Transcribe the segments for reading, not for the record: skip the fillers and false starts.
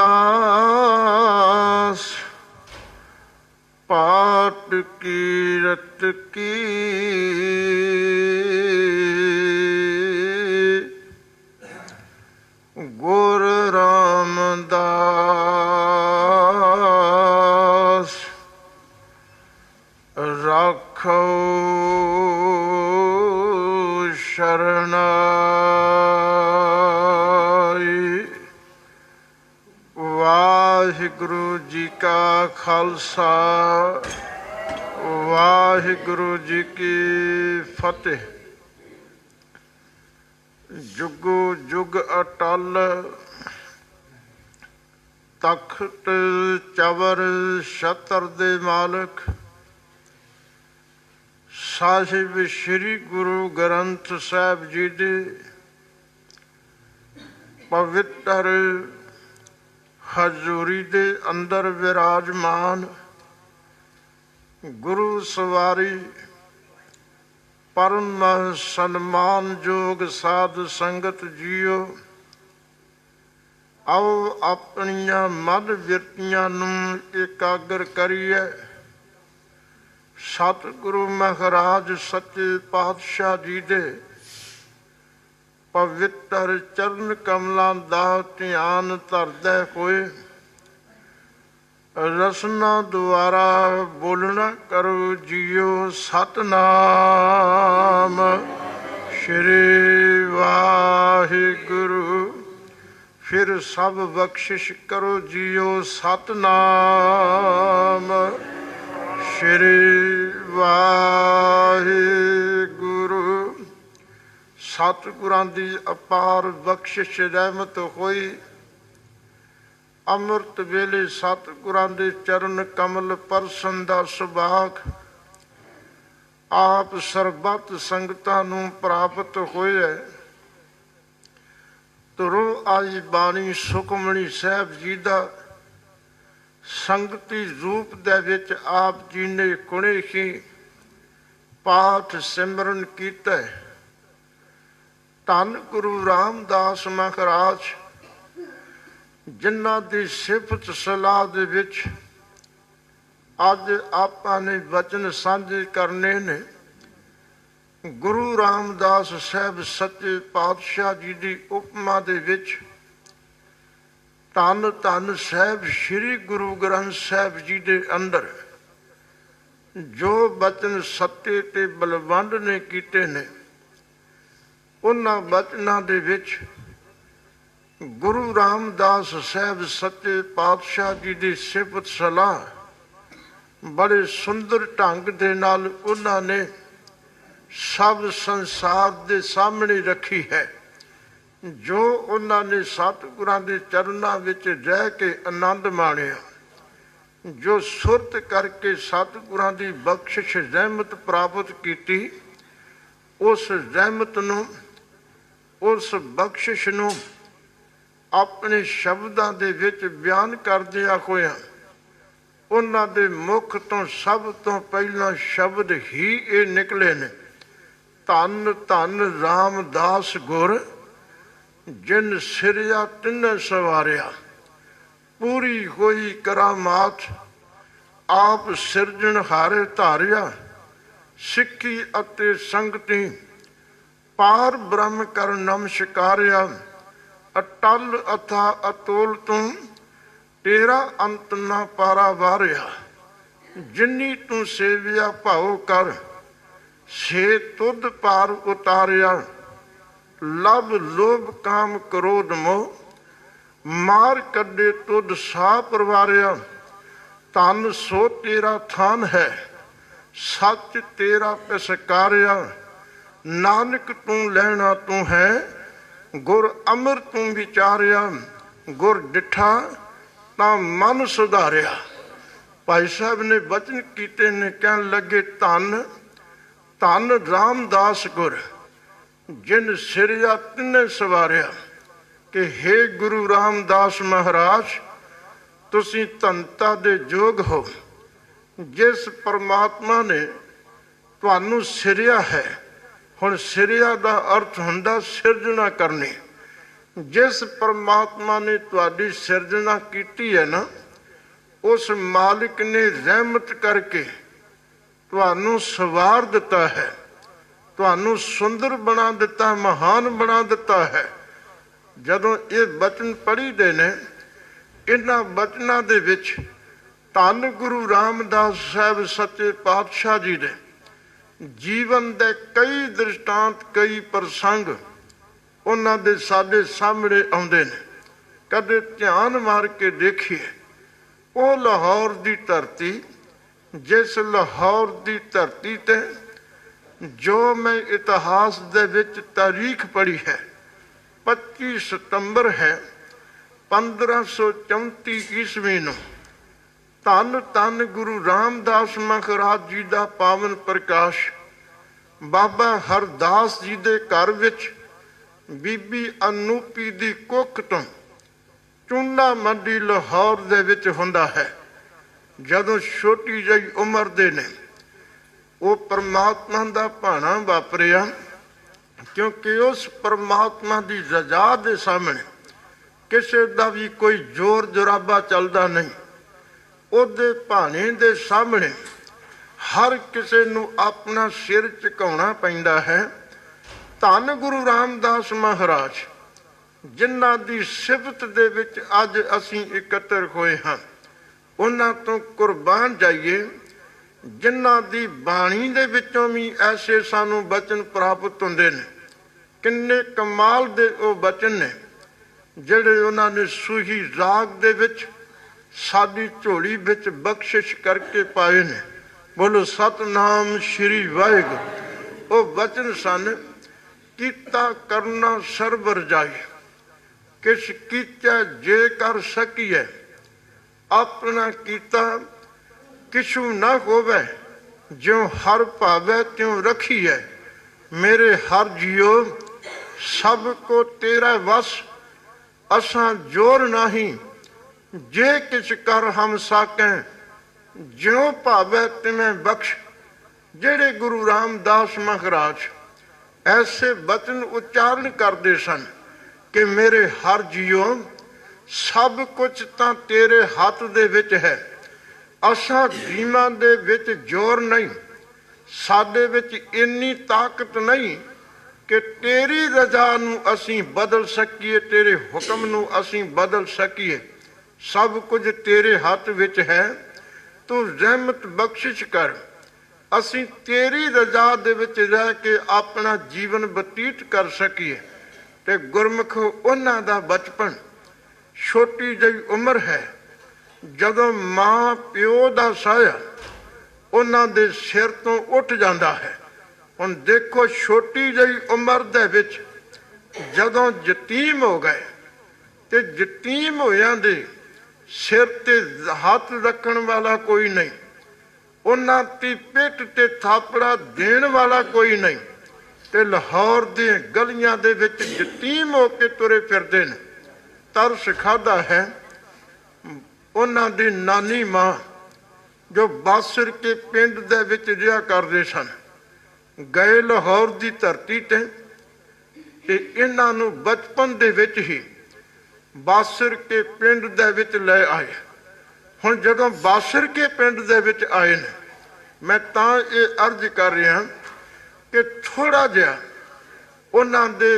रामदास पाठ कीरत की गुर रामदास राखो शरणाई। वाहिगुरु जी का खालसा वाहिगुरु जी की फतेह। जुगो जुग अटल तख्त चवर छतर दे मालक साहिब श्री गुरु ग्रंथ साहिब जी दे पवित्र हजूरी दे अंदर विराजमान गुरु सवारी परम सन्मान जोग साध संगत जीओ, आओ अपनियां मद विरतियां नूं एकाग्र करिए। सतगुरु महाराज सच्चे पातशाह जी दे पवित्र चरण कमलों दा ध्यान धरदे होए रसना द्वारा बोलना करो जियो सतनाम श्री वाहिगुरु। फिर सब बख्शिश करो जियो सतनाम श्री वाहिगुरु। सतगुरां दी अपार बख्शिश रहमत होई। अमृत वेले सतगुरां दे चरण कमल परसन दा सुभाग आप सरबत संगतां नूं प्राप्त होया। तुरो आई बाणी सुखमणी साहब जी दा संगती रूप दे विच आप जी ने कुणे ही पाठ सिमरन कीता। धन गुरु रामदास महाराज जिन्हां दी सिफत सलाह दे विच अज आपां ने वचन सांझे करने ने। गुरु रामदास साहब सच्चे पातशाह जी की उपमा दे विच धन धन साहब श्री गुरु ग्रंथ साहब जी दे अंदर जो वचन सत्य ते बलवंड ने कीते ने, उन्हां वचनां दे विच गुरु रामदास साहब सच्चे पातशाह जी की सिफत सलाह बड़े सुंदर ढंग दे नाल उन्होंने सब संसार दे सामने रखी है। जो उन्होंने सतगुरां दे चरनां विच रह के आनंद माणिया, जो सुरत करके सतगुरां दी बख्शिश रहमत प्राप्त की, उस रहमत नूं उस बख्शिश नूं अपने शब्दां दे विच बयान करदिया होया उन्हां दे मुख तो सब तो पहला शब्द ही ये निकले ने, धन धन रामदास गुर जिन सिरिया तिन्ने सवारिया। पूरी होई करामात आप सिरजनहारे धारिया। सिक्खी अते संगति पार ब्रह्म कर नमस्कारिया। अटल अथा अतोल तू तेरा अंत ना पारा वारिया। जिन्नी तू सेविया भाव कर से तुद पार उतारिया। लब लोभ काम क्रोध मोह मार कड्डे तुद सा परवारिया। धन सो तेरा थान है सच तेरा पिसकारिया। नानक तू लैना तू है गुर अमर तू विचारिया। गुर डिठा ता मन सुधारिया। भाई साहब ने वचन कीते ने, कहन लगे धन धन रामदास गुर जिन सिरिया तिन्ने सवारिया। कि हे गुरु रामदास महाराज, तुसी धनता दे जोग हो। जिस परमात्मा ने तुहानू सिरिया है, हुण सिरिया दा अर्थ हुंदा सिरजना करनी। जिस परमात्मा ने तुहाडी सिरजना की है ना, उस मालिक ने रहमत करके तुहानू सवार दिता है, तुहानू सुंदर बना दिता, महान बना दिता है। जदों ये बचन पढ़ी दे ने, इन्हां बचनां दे विच धन गुरु रामदास साहब सच्चे पातशाह जी ने जीवन दे कई दृष्टांत, कई प्रसंग उन्हां दे साडे सामने आउंदे ने। कदे ध्यान मार के देखिए, वो लाहौर दी धरती, जिस लाहौर दी धरती ते जो मैं इतिहास दे विच तारीख पढ़ी है, 25 सितंबर है 1534 ईस्वी नूं धन धन गुरु रामदास महाराज जी का पावन प्रकाश बाबा हरदास जी के घर विच बीबी अनूपी दी कुख तो चूना मंडी लाहौर दे विच हुंदा है। जदों छोटी जी उम्र दे ने वो परमात्मा का भाना वापरिया, क्योंकि उस परमात्मा की रजा के सामने किसी का भी कोई जोर जुराबा चलता नहीं। ਉਹਦੇ ਭਾਣੇ ਦੇ ਸਾਹਮਣੇ हर किसी ਨੂੰ अपना सिर झुकाउणा पैंदा है। धन गुरु रामदास महाराज जिन्हां दी सिफत दे विच अज असीं इकत्तर होए हां, उन्हां तो कुर्बान जाइए जिन्हां दी बाणी दे विचों भी ऐसे सानू बचन प्राप्त हुंदे ने। किन्ने कमाल दे वो बचन ने जिहड़े उन्हां ने सूही राग दे विच साडी झोली विच बख्शिश करके पाए ने। बोलो सतनाम श्री वाहिगुरू। वो वचन सन, कीता करना सर्ब रजाई, किस कीता जे कर सकीए, अपना कीता किशु न होवे, ज्यों हर भावे त्यों रखीए। मेरे हर जियो सब को तेरा वस, असां जोर नहीं, जे किस कर हम साकें, ज्यों भावे तिवें बख्श। जेड़े गुरु रामदास महाराज ऐसे वचन उच्चारण करते सन कि मेरे हर जियो सब कुछ तां तेरे हाथ दे विच है, असां जीवां दे विच जोर नहीं, साडे विच इन्नी ताकत नहीं कि तेरी रजा नूं असीं बदल सकीए, तेरे हुक्म नूं असीं बदल सकीए। सब कुछ तेरे हाथ विच है, तू रहमत बख्शिश कर, असीं तेरी रजा दे विच रह के अपना जीवन बतीत कर सकीए। ते गुरमुख उन्हां दा बचपन, छोटी जी उम्र है, जदों मां प्यो दा साया उन्हां दे सिर तो उठ जाता है। हुण देखो छोटी जी उम्र दे विच जदों यतीम हो गए ते यतीम होयां दे सिर ते हाथ रखण वाला कोई नहीं, उन्हां दी पिठ ते थापड़ा देण वाला कोई नहीं, ते लाहौर दे गलियां दे विच यतीम हो के तुरे फिरदे ने। तरस खादा है उन्हां दी नानी मां जो बासर के पिंड दे विच रिहा करदे सन। गए लाहौर दी धरती ते इन्हां नूं बचपन दे विच ही बासर के पिंड दे विच ले आए। हुण जदों बासर के पिंड दे विच आए ने, मैं तां ये अर्ज कर रहा कि थोड़ा जिहा उन्हां दे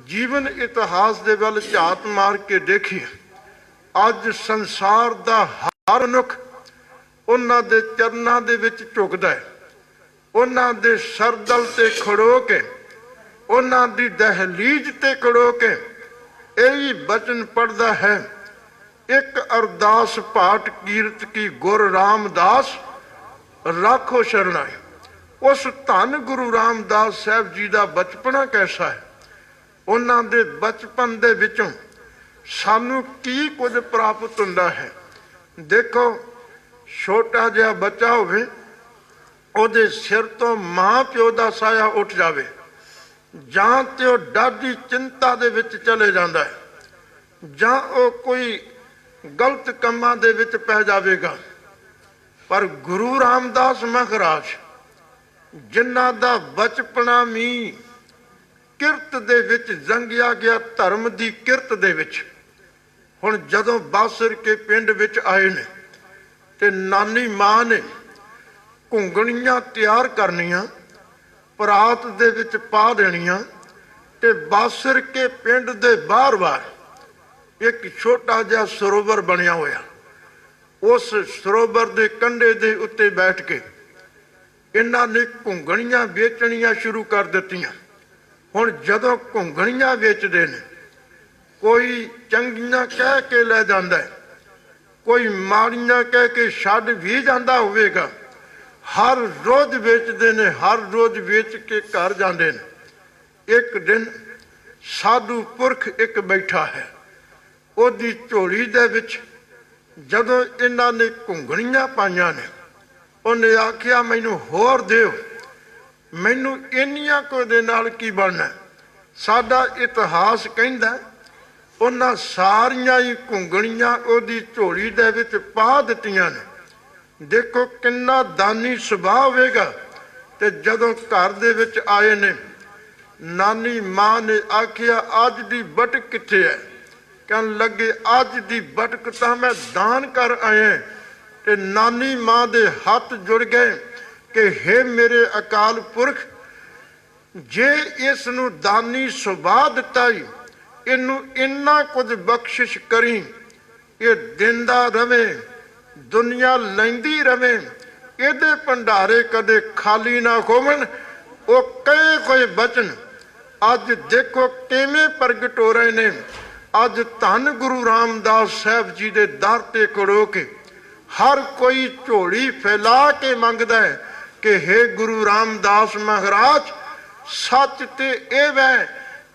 जीवन इतिहास दे वल झात मार के देखिए। अज संसार दा हर मनुख उन्हां दे चरनां दे विच झुकदा है, उन्हां दे सरदल ते खड़ो के, उन्हां दी दहलीज ते खड़ो के यही बचन पढ़ता है, एक अरदास पाठ कीरत की गुर रामदास राखो शरणाई। उस धन गुरु रामदास साहब जी का बचपना कैसा है, उन्हां दे बचपन दे विचों सानू की कुछ प्राप्त हुंदा है। देखो छोटा जिहा बच्चा होवे, उहदे सिर तो मां प्यो दा साया उठ जावे, जां ते वो डाढी चिंता दे विच चले जांदा है, जां वो कोई गलत कामां दे विच पै जावेगा। पर गुरु रामदास महाराज जिन्हां दा बचपना भी ਕਿਰਤ ਦੇ ਵਿੱਚ ਰੰਗਿਆ ਗਿਆ, ਧਰਮ ਦੀ ਕਿਰਤ ਦੇ ਵਿੱਚ। ਹੁਣ ਜਦੋਂ ਬਾਸਰ ਕੇ ਪਿੰਡ ਵਿੱਚ ਆਏ ਨੇ ਤੇ ਨਾਨੀ ਮਾਂ ਨੇ ਘੁੰਗਣੀਆਂ ਤਿਆਰ ਕਰਨੀਆਂ, ਪਰਾਤ ਦੇ ਵਿੱਚ ਪਾ ਦੇਣੀਆਂ, ਤੇ ਬਾਸਰ ਕੇ ਪਿੰਡ ਦੇ ਬਾਹਰ ਇੱਕ ਛੋਟਾ ਜਿਹਾ ਸਰੋਵਰ ਬਣਿਆ ਹੋਇਆ। ਉਸ ਸਰੋਵਰ ਦੇ ਕੰਢੇ ਦੇ ਉੱਤੇ ਬੈਠ ਕੇ ਇਹਨਾਂ ਨੇ ਘੁੰਗਣੀਆਂ ਵੇਚਣੀਆਂ ਸ਼ੁਰੂ ਕਰ ਦਿੱਤੀਆਂ। ਹੁਣ ਜਦੋਂ ਘੁੰਗਣੀਆਂ ਵੇਚਦੇ ਨੇ, ਕੋਈ ਚੰਗੀਆਂ ਕਹਿ ਕੇ ਲੈ ਜਾਂਦਾ, ਕੋਈ ਮਾੜੀਆਂ ਕਹਿ ਕੇ ਛੱਡ ਵੀ ਜਾਂਦਾ ਹੋਵੇਗਾ। ਹਰ ਰੋਜ਼ ਵੇਚਦੇ ਨੇ, ਹਰ ਰੋਜ਼ ਵੇਚ ਕੇ ਘਰ ਜਾਂਦੇ ਨੇ। ਇੱਕ ਦਿਨ ਸਾਧੂ ਪੁਰਖ ਇੱਕ ਬੈਠਾ ਹੈ, ਉਹਦੀ ਝੋਲੀ ਦੇ ਵਿੱਚ ਜਦੋਂ ਇਹਨਾਂ ਨੇ ਘੁੰਗਣੀਆਂ ਪਾਈਆਂ ਨੇ, ਉਹਨੇ ਆਖਿਆ ਮੈਨੂੰ ਹੋਰ ਦਿਓ, ਮੈਨੂੰ ਇੰਨੀਆਂ ਕੁ ਦੇ ਨਾਲ ਕੀ ਬਣਨਾ। ਸਾਡਾ ਇਤਿਹਾਸ ਕਹਿੰਦਾ ਉਹਨਾਂ ਸਾਰੀਆਂ ਹੀ ਘੁੰਗਣੀਆਂ ਉਹਦੀ ਝੋਲੀ ਦੇ ਵਿੱਚ ਪਾ ਦਿੱਤੀਆਂ ਨੇ। ਦੇਖੋ ਕਿੰਨਾ ਦਾਨੀ ਸੁਭਾਅ ਹੋਵੇਗਾ। ਤੇ ਜਦੋਂ ਘਰ ਦੇ ਵਿੱਚ ਆਏ ਨੇ, ਨਾਨੀ ਮਾਂ ਨੇ ਆਖਿਆ ਅੱਜ ਦੀ ਬਟਕ ਕਿੱਥੇ ਹੈ? ਕਹਿਣ ਲੱਗੇ ਅੱਜ ਦੀ ਬਟਕ ਤਾਂ ਮੈਂ ਦਾਨ ਕਰ ਆਇਆ। ਤੇ ਨਾਨੀ ਮਾਂ ਦੇ ਹੱਥ ਜੁੜ ਗਏ ਕਿ ਹੇ ਮੇਰੇ ਅਕਾਲ ਪੁਰਖ, ਜੇ ਇਸ ਨੂੰ ਦਾਨੀ ਸੁਭਾਅ ਦਿੱਤਾ ਹੀ, ਇਹਨੂੰ ਇੰਨਾ ਕੁਝ ਬਖਸ਼ਿਸ਼ ਕਰੀ, ਇਹ ਦਿੰਦਾ ਰਵੇ, ਦੁਨੀਆ ਲੈਂਦੀ ਰਵੇ, ਇਹਦੇ ਭੰਡਾਰੇ ਕਦੇ ਖਾਲੀ ਨਾ ਹੋਵਣ। ਉਹ ਕਹੇ ਕੋਈ ਬਚਨ ਅੱਜ ਦੇਖੋ ਕਿਵੇਂ ਪ੍ਰਗਟ ਹੋ ਰਹੇ ਨੇ। ਅੱਜ ਧੰਨ ਗੁਰੂ ਰਾਮਦਾਸ ਸਾਹਿਬ ਜੀ ਦੇ ਦਰ ਤੇ ਖੜੋ ਕੇ ਹਰ ਕੋਈ ਝੋਲੀ ਫੈਲਾ ਕੇ ਮੰਗਦਾ ਹੈ ਕਿ ਹੇ ਗੁਰੂ ਰਾਮਦਾਸ ਮਹਾਰਾਜ, ਸੱਚ ਤੇ ਇਹ ਵੈ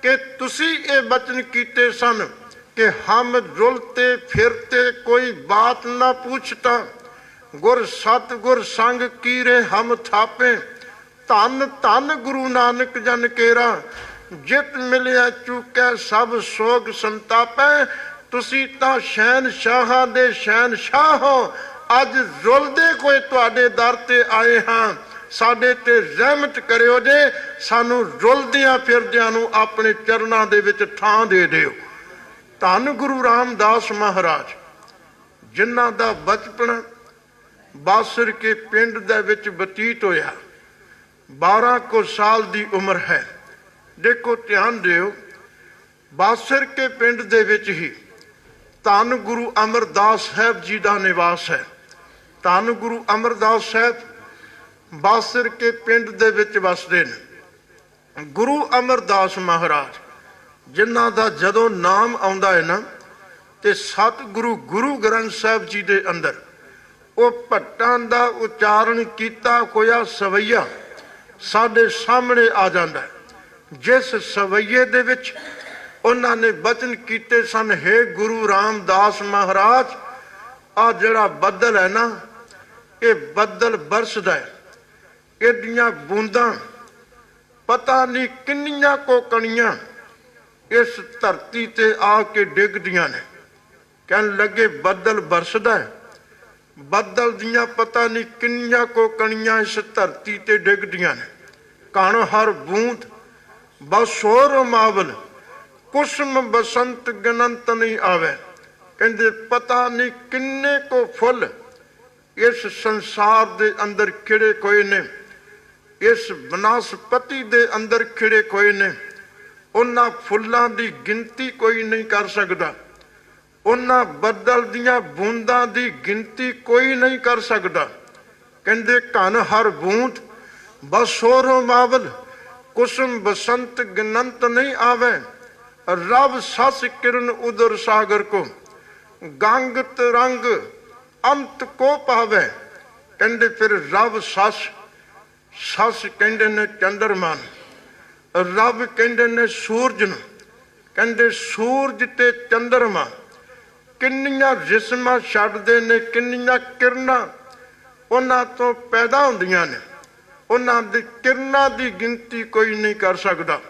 ਕਿ ਤੁਸੀਂ ਇਹ ਬਚਨ ਕੀਤੇ ਸਨ कि हम रुलते फिरते कोई बात न पूछता, गुर सतगुर संग कीरे हम थापे, धन धन गुरु नानक जन केरा, जित मिलिया चूकै सब सोग संतापै। तुसी तां शहनशाहां दे शहनशाह हो, अज रुलदे कोई तुहाडे दर ते आए हां, साडे ते रहमत करियो जे, सानू रुलदियां फिरदियां नूं अपने चरनां दे विच थां दे दिओ। धन गुरु रामदास महाराज जिन्हां दा बचपन बासर के पिंड दे विच बतीत होया, 12 को साल दी उम्र है। देखो ध्यान दिओ, बासर के पिंड दे विच ही धन गुरु अमरदास साहब जी दा निवास है। धन गुरु अमरदास साहब बासर के पिंड दे विच वसदे ने। गुरु अमरदास महाराज जिन्हां दा जदों नाम आउंदा है ना, ते सतगुरु गुरु ग्रंथ साहब जी दे अंदर वो भट्टां दा उच्चारण कीता होया सवैया साडे सामने आ जांदा है। जिस सवैये दे विच उन्हां ने बचन कीते सन, हे गुरु रामदास महाराज, आ जिहड़ा बदल है ना, ये बदल बरसदा है, एडियां बूंदां पता नहीं किन्नियां को कणियां इस धरती ते आके डिगदियां ने। कहन लगे बदल बरसदा है, बदल दियां पता नहीं किन्नियां को कणियां इस धरती ते डिगदियां ने। कण हर बूंद बसोर मावल, कुसम बसंत गनंत नहीं आवे। कहंदे पता नहीं किन्ने को फुल इस संसार दे अंदर खिड़े कोई ने, इस वनस्पति दे अंदर खिड़े कोई ने। उन्हां फुल्लां दी गिनती कोई नहीं कर सकता, उन्हां बदल दियां बूंदां दी गिनती कोई नहीं कर सकता। कहंदे घन हर बूंद बसोरो मावल, कुसुम बसंत गनंत नहीं आवे। रब सस किरण उदर सागर को, गंग तरंग अंत को पावे। कहंदे फिर रब सस, सस कहंदे ने चंद्रमा, रब कहंदे ने सूरज नूं। कहंदे सूरज ते चंद्रमा किन्नियां जिस्मां छड्डदे ने, किन्नियां किरणां उन्हां तों पैदा हुंदियां ने, उन्हां दी किरणां दी गिनती कोई नहीं कर सकदा।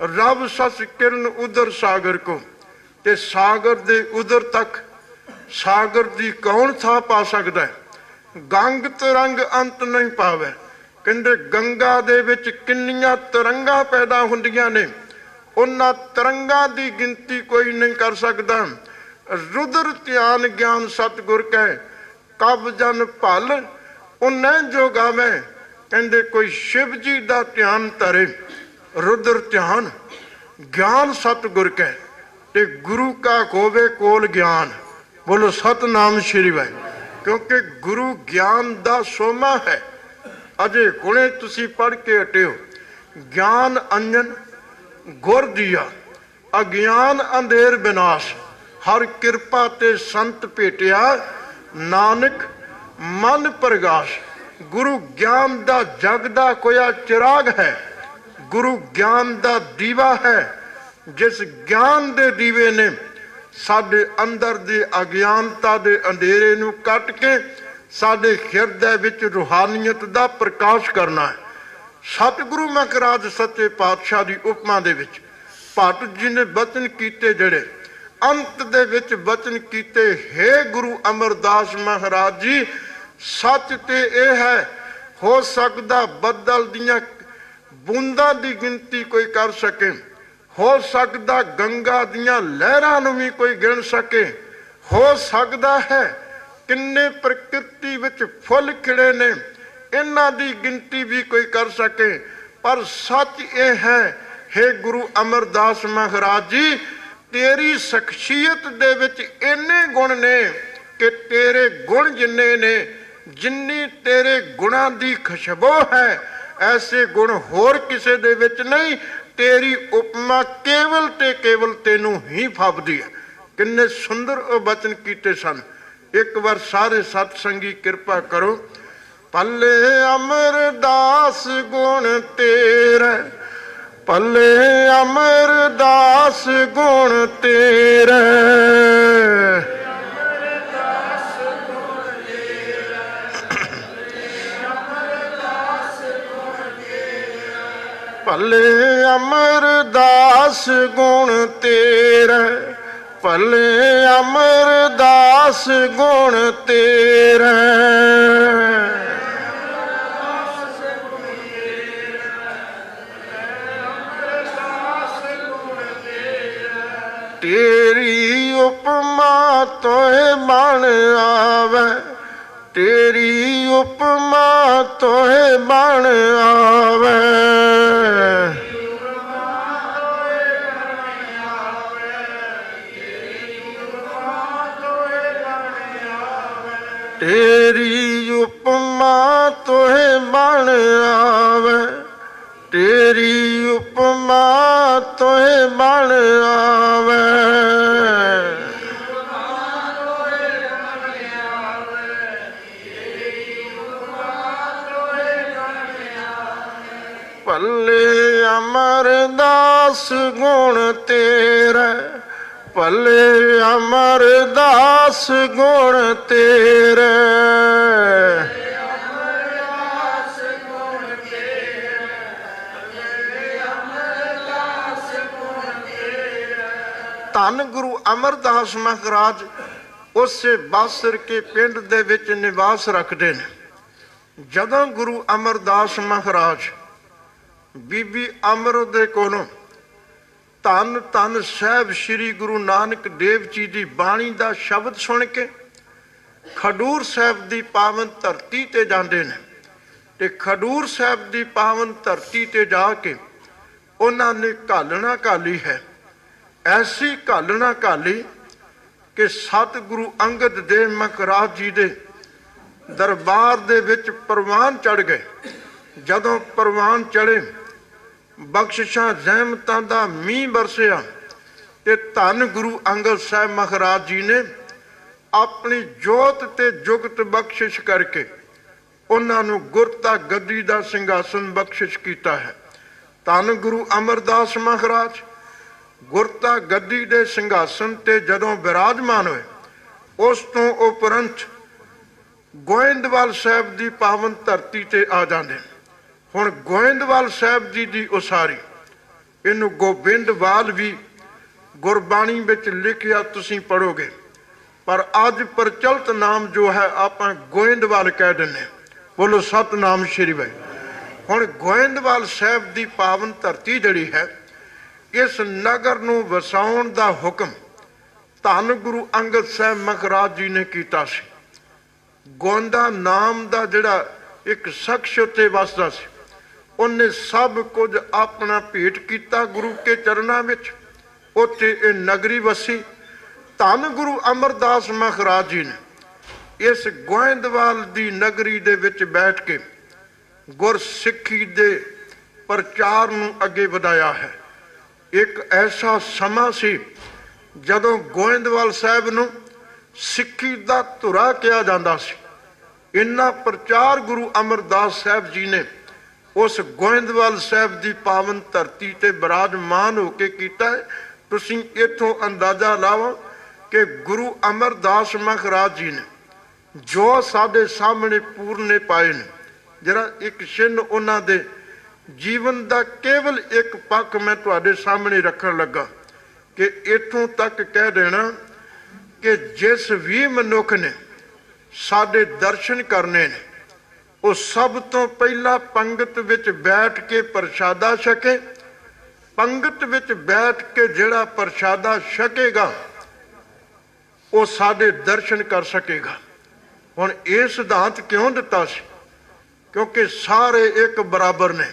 रब सस किरण उदर सागर को, ते सागर दे उदर तक सागर दी कौन था पा सकदा है। गंग तरंग अंत नहीं पावे। कहंदे गंगा दे विच किन्नियां तरंगां पैदा हुंदियां ने, ਉਹਨਾਂ ਤਰੰਗਾਂ ਦੀ ਗਿਣਤੀ ਕੋਈ ਨਹੀਂ ਕਰ ਸਕਦਾ। ਰੁਦਰ ਧਿਆਨ ਗਿਆਨ ਸਤਿਗੁਰ ਕੈ, ਕਬ ਜਨ ਭਲ ਉਹਨੇ ਜੋ ਗਾਵੇ। ਕਹਿੰਦੇ ਕੋਈ ਸ਼ਿਵ ਜੀ ਦਾ ਧਿਆਨ ਧਰੇ, ਰੁਦਰ ਧਿਆਨ ਗਿਆਨ ਸਤਿਗੁਰ ਕੈ, ਤੇ ਗੁਰੂ ਕਾ ਹੋਵੇ ਕੋਲ ਗਿਆਨ। ਬੋਲੋ ਸਤਨਾਮ ਸ਼੍ਰੀ ਵਾਹਿਗੁਰੂ। ਕਿਉਂਕਿ ਗੁਰੂ ਗਿਆਨ ਦਾ ਸੋਮਾ ਹੈ। ਅਜੇ ਹੁਣੇ ਤੁਸੀਂ ਪੜ੍ਹ ਕੇ ਹਟਿਓ, ਗਿਆਨ ਅੰਜਨ ਗੁਰ ਦੀਆ, ਅਗਿਆਨ ਅੰਧੇਰ ਵਿਨਾਸ਼, ਹਰ ਕਿਰਪਾ ਤੇ ਸੰਤ ਭੇਟਿਆ, ਨਾਨਕ ਮਨ ਪ੍ਰਗਾਸ਼। ਗੁਰੂ ਗਿਆਨ ਦਾ ਜਗ ਦਾ ਕੋਇਆ ਚਿਰਾਗ ਹੈ, ਗੁਰੂ ਗਿਆਨ ਦਾ ਦੀਵਾ ਹੈ। ਜਿਸ ਗਿਆਨ ਦੇ ਦੀਵੇ ਨੇ ਸਾਡੇ ਅੰਦਰ ਦੀ ਅਗਿਆਨਤਾ ਦੇ ਅੰਧੇਰੇ ਨੂੰ ਕੱਟ ਕੇ ਸਾਡੇ ਹਿਰਦੇ ਵਿੱਚ ਰੂਹਾਨੀਅਤ ਦਾ ਪ੍ਰਕਾਸ਼ ਕਰਨਾ ਹੈ। ਸਤਿਗੁਰੂ ਮਹਾਰਾਜ ਸੱਚੇ ਪਾਤਸ਼ਾਹ ਦੀ ਉਪਮਾ ਦੇ ਵਿੱਚ ਭੱਟ ਜੀ ਨੇ ਬਚਨ ਕੀਤੇ, ਜਿਹੜੇ ਅੰਤ ਦੇ ਵਿੱਚ ਬਚਨ ਕੀਤੇ, ਹੇ ਗੁਰੂ ਅਮਰਦਾਸ ਮਹਾਰਾਜ ਜੀ, ਸੱਚ ਤੇ ਇਹ ਹੈ, ਹੋ ਸਕਦਾ ਬੱਦਲ ਦੀਆਂ ਬੂੰਦਾਂ ਦੀ ਗਿਣਤੀ ਕੋਈ ਕਰ ਸਕੇ, ਹੋ ਸਕਦਾ ਗੰਗਾ ਦੀਆਂ ਲਹਿਰਾਂ ਨੂੰ ਵੀ ਕੋਈ ਗਿਣ ਸਕੇ, ਹੋ ਸਕਦਾ ਹੈ ਕਿੰਨੇ ਪ੍ਰਕਿਰਤੀ ਵਿੱਚ ਫੁੱਲ ਖਿੜੇ ਨੇ, ਇਹਨਾਂ ਦੀ ਗਿਣਤੀ ਵੀ ਕੋਈ ਕਰ ਸਕੇ। ਪਰ ਸੱਚ ਇਹ ਹੈ, ਹੇ ਗੁਰੂ ਅਮਰਦਾਸ ਮਹਾਰਾਜ ਜੀ, ਤੇਰੀ ਸ਼ਖਸੀਅਤ ਦੇ ਵਿੱਚ ਇੰਨੇ ਗੁਣ ਨੇ ਕਿ ਤੇਰੇ ਗੁਣ ਜਿੰਨੇ ਨੇ, ਜਿੰਨੀ ਤੇਰੇ ਗੁਣਾਂ ਦੀ ਖੁਸ਼ਬੂ ਹੈ, ਐਸੇ ਗੁਣ ਹੋਰ ਕਿਸੇ ਦੇ ਵਿੱਚ ਨਹੀਂ। ਤੇਰੀ ਉਪਮਾ ਕੇਵਲ ਤੇ ਕੇਵਲ ਤੈਨੂੰ ਹੀ ਫੱਬਦੀ ਹੈ। ਕਿੰਨੇ ਸੁੰਦਰ ਉਹ ਬਚਨ ਕੀਤੇ ਸਨ। ਇੱਕ ਵਾਰ ਸਾਰੇ ਸਤ ਸੰਗੀ ਕਿਰਪਾ ਕਰੋ। ਪੱਲੇ ਅਮਰਦਾਸ ਗੁਣ ਤੇਰੇ, ਪੱਲੇ ਅਮਰਦਾਸ ਗੁਣ ਤੇਰੇ, ਭਲੇ ਅਮਰਦਾਸ ਗੁਣ ਤੇਰੇ, ਭਲੇ ਅਮਰਦਾਸ ਗੁਣ ਤੇਰੇ। ਤੇਰੀ ਉਪਮਾ ਤੋਏ ਬਣ ਆਵੇ, ਤੇਰੀ ਉਪਮਾ ਤੋਏ ਬਣ ਆਵੇ। ਤੇਰੀ ਉਪਮਾ ਤੋਏ ਬਣ ਆਵੇ, ਤੇਰੀ ਉਪਮਾ ਤੋਏ ਬਣ ਆਵੇ। ਭਲੇ ਅਮਰਦਾਸ ਗੁਣ ਤੇਰੇ, ਭਲੇ ਅਮਰਦਾਸ ਗੁਣ ਤੇਰੇ। ਧੰਨ ਗੁਰੂ ਅਮਰਦਾਸ ਮਹਾਰਾਜ ਉਸੇ ਬਾਸਰ ਕੇ ਪਿੰਡ ਦੇ ਵਿੱਚ ਨਿਵਾਸ ਰੱਖਦੇ ਨੇ। ਜਦੋਂ ਗੁਰੂ ਅਮਰਦਾਸ ਮਹਾਰਾਜ ਬੀਬੀ ਅਮਰ ਦੇ ਕੋਲੋਂ ਧੰਨ ਧੰਨ ਸਾਹਿਬ ਸ੍ਰੀ ਗੁਰੂ ਨਾਨਕ ਦੇਵ ਜੀ ਦੀ ਬਾਣੀ ਦਾ ਸ਼ਬਦ ਸੁਣ ਕੇ ਖਡੂਰ ਸਾਹਿਬ ਦੀ ਪਾਵਨ ਧਰਤੀ ਤੇ ਜਾਂਦੇ ਨੇ, ਤੇ ਖਡੂਰ ਸਾਹਿਬ ਦੀ ਪਾਵਨ ਧਰਤੀ ਤੇ ਜਾ ਕੇ ਉਹਨਾਂ ਨੇ ਘਾਲਣਾ ਘਾਲੀ ਹੈ। ਐਸੀ ਘਾਲਣਾ ਘਾਲੀ ਕਿ ਸਤਿਗੁਰੂ ਅੰਗਦ ਦੇਵ ਮਹਾਰਾਜ ਜੀ ਦੇ ਦਰਬਾਰ ਦੇ ਵਿੱਚ ਪ੍ਰਵਾਨ ਚੜ ਗਏ। ਜਦੋਂ ਪ੍ਰਵਾਨ ਚੜੇ, ਬਖਸ਼ਿਸ਼ਾਂ ਰਹਿਮਤਾਂ ਦਾ ਮੀਂਹ ਬਰਸਿਆ, ਤੇ ਧੰਨ ਗੁਰੂ ਅੰਗਦ ਸਾਹਿਬ ਮਹਾਰਾਜ ਜੀ ਨੇ ਆਪਣੀ ਜੋਤ ਤੇ ਜੁਗਤ ਬਖਸ਼ਿਸ਼ ਕਰਕੇ ਉਹਨਾਂ ਨੂੰ ਗੁਰਤਾ ਗੱਦੀ ਦਾ ਸਿੰਘਾਸਨ ਬਖਸ਼ਿਸ਼ ਕੀਤਾ ਹੈ। ਧੰਨ ਗੁਰੂ ਅਮਰਦਾਸ ਮਹਾਰਾਜ ਗੁਰਤਾ ਗੱਦੀ ਦੇ ਸਿੰਘਾਸਨ ਤੇ ਜਦੋਂ ਵਿਰਾਜਮਾਨ ਹੋਏ, ਉਸ ਤੋਂ ਉਪਰੰਤ ਗੋਇੰਦਵਾਲ ਸਾਹਿਬ ਦੀ ਪਾਵਨ ਧਰਤੀ ਤੇ ਆ ਜਾਂਦੇ। ਹੁਣ ਗੋਇੰਦਵਾਲ ਸਾਹਿਬ ਜੀ ਦੀ ਉਸਾਰੀ, ਇਹਨੂੰ ਗੋਬਿੰਦਵਾਲ ਵੀ ਗੁਰਬਾਣੀ ਵਿੱਚ ਲਿਖਿਆ ਤੁਸੀਂ ਪੜੋਗੇ, ਪਰ ਅੱਜ ਪ੍ਰਚਲਿਤ ਨਾਮ ਜੋ ਹੈ ਆਪਾਂ ਗੋਇੰਦਵਾਲ ਕਹਿ ਦਿੰਦੇ। ਬੋਲੋ ਸਤਨਾਮ ਸ਼੍ਰੀ ਵਾਹਿਗੁਰੂ। ਹੁਣ ਗੋਇੰਦਵਾਲ ਸਾਹਿਬ ਦੀ ਪਾਵਨ ਧਰਤੀ ਜਿਹੜੀ ਹੈ, इस नगर नूं वसाउण दा हुक्म धन गुरु अंगद साहब महाराज जी ने कीता सी। गोंदा नाम दा जिहड़ा एक शख्स उत्ते वसदा सी, उन्हें सब कुछ अपना भेंट किया गुरु के चरणों में। उत्थे ये नगरी वसी। धन गुरु अमरदास महाराज जी ने इस गोइंदवाल दी नगरी दे विच बैठ के गुरसिੱਖੀ दे प्रचार नूं अगे वधाया है। एक ऐसा समा सी जदों गोइंदवाल साहब नूं सिੱਖੀ दा धुरा कहा जाता सी। इन्ना प्रचार गुरु अमरदास साहब जी ने उस गोइंदवाल साहब की पावन धरती ते विराजमान होके कीता है। तुसीं इथों अंदाजा लाओ कि गुरु अमरदास महाराज जी ने जो साडे सामने पूरने पाए ने, जरा एक चिन्ह उन्हां दे जीवन का केवल एक पक्ष मैं तुहाडे सामने रखन लगा कि इथों तक कह देना कि जिस भी मनुख ने साडे दर्शन करने ने वो सब तो पहला पंगत विच बैठ के प्रशादा छके। पंगत विच बैठ के जिहड़ा प्रशादा छकेगा वो साडे दर्शन कर सकेगा। हुण ये सिद्धांत क्यों दिता सी? क्योंकि सारे एक बराबर ने,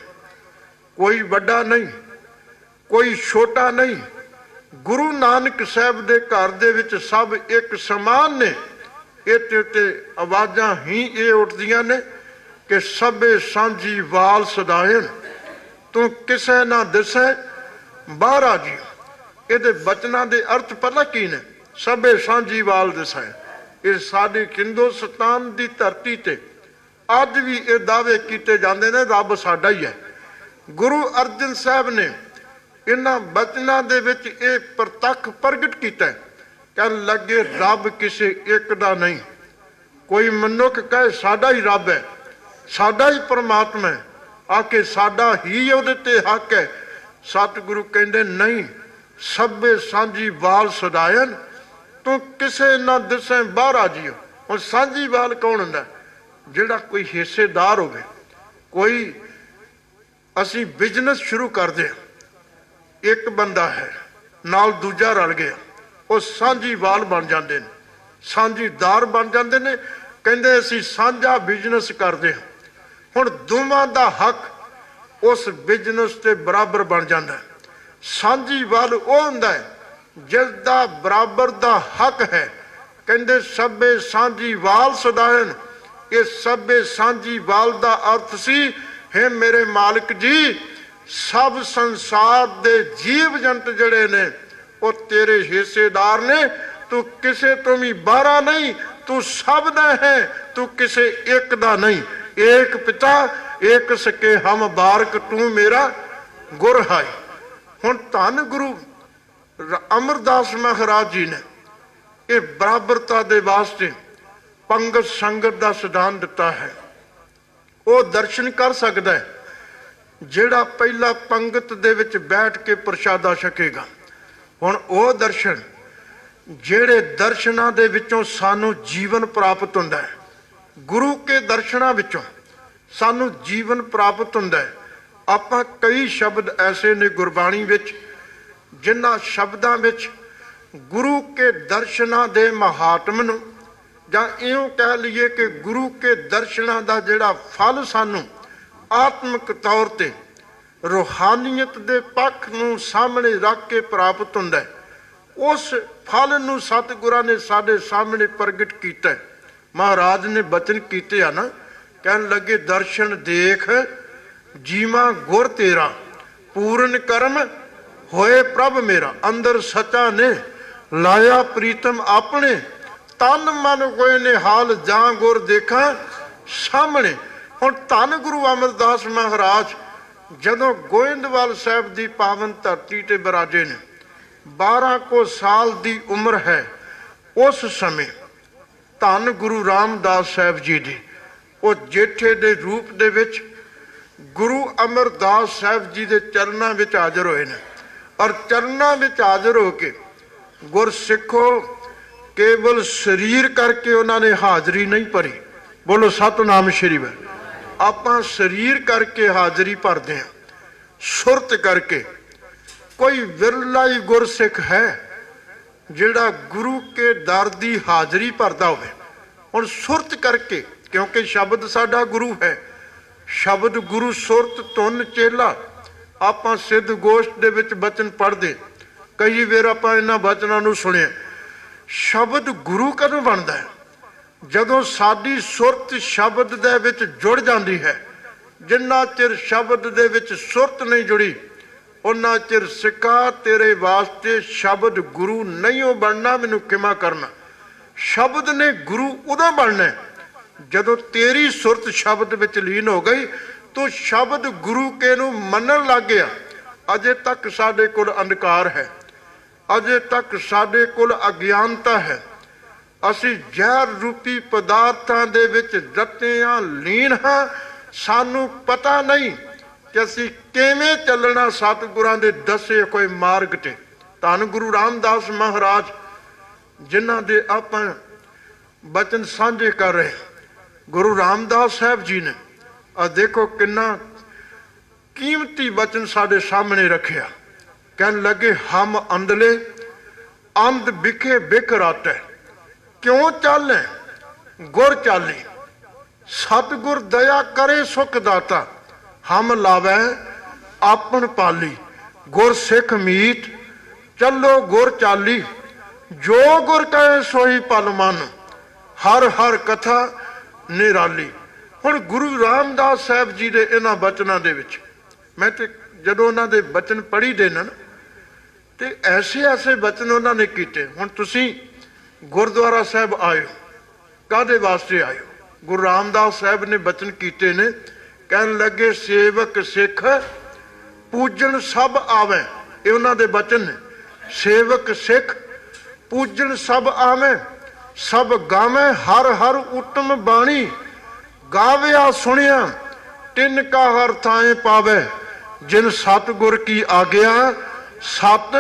कोई वड्डा नहीं, कोई छोटा नहीं। गुरु नानक साहब दे घर दे विच सब एक समान ने। इत्ते ते आवाज़ां ही ये उठदियां ने कि सबे सांझी वाल सदायन, तू किसे ना दिसे बाहरा जी। ये बचना दे अर्थ पता की ने? सबे सांझी वाल दिसे। ये साडी हिंदुस्तान दी धरती ते अज भी ये दावे किए जाते ने रब साडा ही है। गुरु अर्जन साहब ने इन्हां बचनां दे विच ये प्रतख प्रगट किया। कहन लगे रब किसी एक दा नहीं। कोई मनुख कहे साडा ही रब है, साडा ही परमात्मा है, आके साडा ही उहदे ते हक है। सतगुरु कहंदे नहीं, सबे सांझी वाल सदायन, तू किसे ना दिसे बाहर जियो। हुण सांझी वाल कौन हुंदा? जिहड़ा कोई हिस्सेदार होवे। कोई असी बिजनेस शुरू करदे हां, एक बंदा है नाल दूजा रल गया, वो सांझी वाल बन जाते हैं, सांझीदार बन जाते हैं। कहते असी सांझा बिजनेस करते हैं। हुण दोवां दा हक उस बिजनेस के बराबर बन जाता है। सांझी वाल वो हुंदा है जिसदा बराबर दा हक है। कहते सबे सांझी वाल सदायन। ये सबे सांझी वाल दा अर्थ सी, हे मेरे मालिक जी, सब संसार दे जीव जंत जड़े ने वो तेरे हिस्सेदार ने। तू किसे तो भी बाहरा नहीं, तू सब दा है, तू किसे एक दा नहीं। एक पिता एक सके हम बारक, तू मेरा गुर है। हुण धन गुरु अमरदास महाराज जी ने ये बराबरता दे वास्ते पंगत संगत का सिद्धांत दिता है। वो दर्शन कर सकता है जिहड़ा पहला पंगत दे विच बैठ के प्रशादा छकेगा। हुण वो दर्शन जिहड़े दर्शनां दे विचों सानू जीवन प्राप्त हुंदा है, गुरु के दर्शनां विचों सानू जीवन प्राप्त हुंदा है। आपां कई शब्द ऐसे ने गुरबाणी विच जिन्हां शब्दां विच गुरु के दर्शनां दे महात्म नूं जां इउं कह लईए कि गुरु के दर्शनां दा जिहड़ा फल सानू आत्मक तौर ते रूहानीयत दे पक्ष नूं सामने रख के प्राप्त हुंदा है। उस फल नूं सतगुरां ने साडे सामने प्रगट कीता है। महाराज ने बचन कीते आ ना, कहन लगे दर्शन देख जीवा गुर तेरा, पूर्ण कर्म होए प्रभ मेरा। अंदर सचा ने लाया प्रीतम अपने, तन मन होए ने हाल जां गुर देखा सामने। हुण धन गुरु अमरदास महाराज जदों गोइंदवाल साहब की पावन धरती ते बिराजे ने, 12 को साल की उम्र है। उस समय धन गुरु रामदास साहब जी दी वो जेठे दे रूप दे विच गुरु अमरदास साहब जी दे चरणों में हाजिर होए ने। और चरणों में हाजिर होके गुरसिखो केवल शरीर करके उन्होंने हाजरी नहीं भरी। बोलो सतनाम श्री वाहिगुरू। आपां शरीर करके हाजरी भरते हैं, सुरत करके कोई विरला ही गुरसिख है जिहड़ा गुरु के दर दी हाजरी भरदा होवे। हुण सुरत करके, क्योंकि शब्द साडा गुरु है, शब्द गुरु सुरत धुन चेला। आपां सिद्ध गोष्ठ दे विच बचन पढ़दे, कई वार आपां इन्हां बचनां नूं सुणिआ। शब्द गुरु कदों बनदा है? जदों साडी सुरत शब्द दे विच जुड़ जांदी है। जिन्ना चिर शब्द दे विच सुरत नहीं जुड़ी, उन्ना चिर सिक्का तेरे वास्ते शब्द गुरु नहीं हो बनना। मैनूं खिमा करना, शब्द ने गुरु उदों बनना है जदों तेरी सुरत शब्द विच लीन हो गई तो शब्द गुरु के नूं मनन लग गया। अजे तक साडे कोल अंधकार है, अजे तक साडे कोल अज्ञानता है। असी जहर रूपी पदार्थां दे विच रत्तियां लीन हां। सानू पता नहीं कि असी किवें चलना सतगुरां दे दसे कोई मार्ग ते। धन गुरु रामदास महाराज जिन्हां दे आपां बचन साझे कर रहे, गुरु रामदास साहब जी ने आ देखो किन्ना कीमती बचन साडे सामने रखिया। कहन लगे, हम अंधले अंध बिखे बिख रातै, क्यों चाले गुर चाली, सतगुर दया करे सुख दाता, हम लावै आपन पाली, गुर सिख मीत चलो गुर चाली, जो गुर कहे सोई पल मन, हर हर कथा निराली। हुण गुरु रामदास साहब जी दे इन्हां बचनां दे विच मैं ते जदों उन्हां दे बचन पढ़ी दे ना ते ऐसे ऐसे बचन उन्हां ने कीते। हुण तुसीं गुरुद्वारा साहब आयो, कादे वास्ते आयो? गुरु रामदास साहब ने बचन कीते ने, कहन लगे सेवक सिख पूजन सब आवे। ये उन्हां दे बचन ने, सेवक सिख पूजन सब आवे, सब गावे हर हर उत्तम बाणी, गाविया सुनिया तिन का हर थाए पावे, जिन सतगुर की आज्ञा सत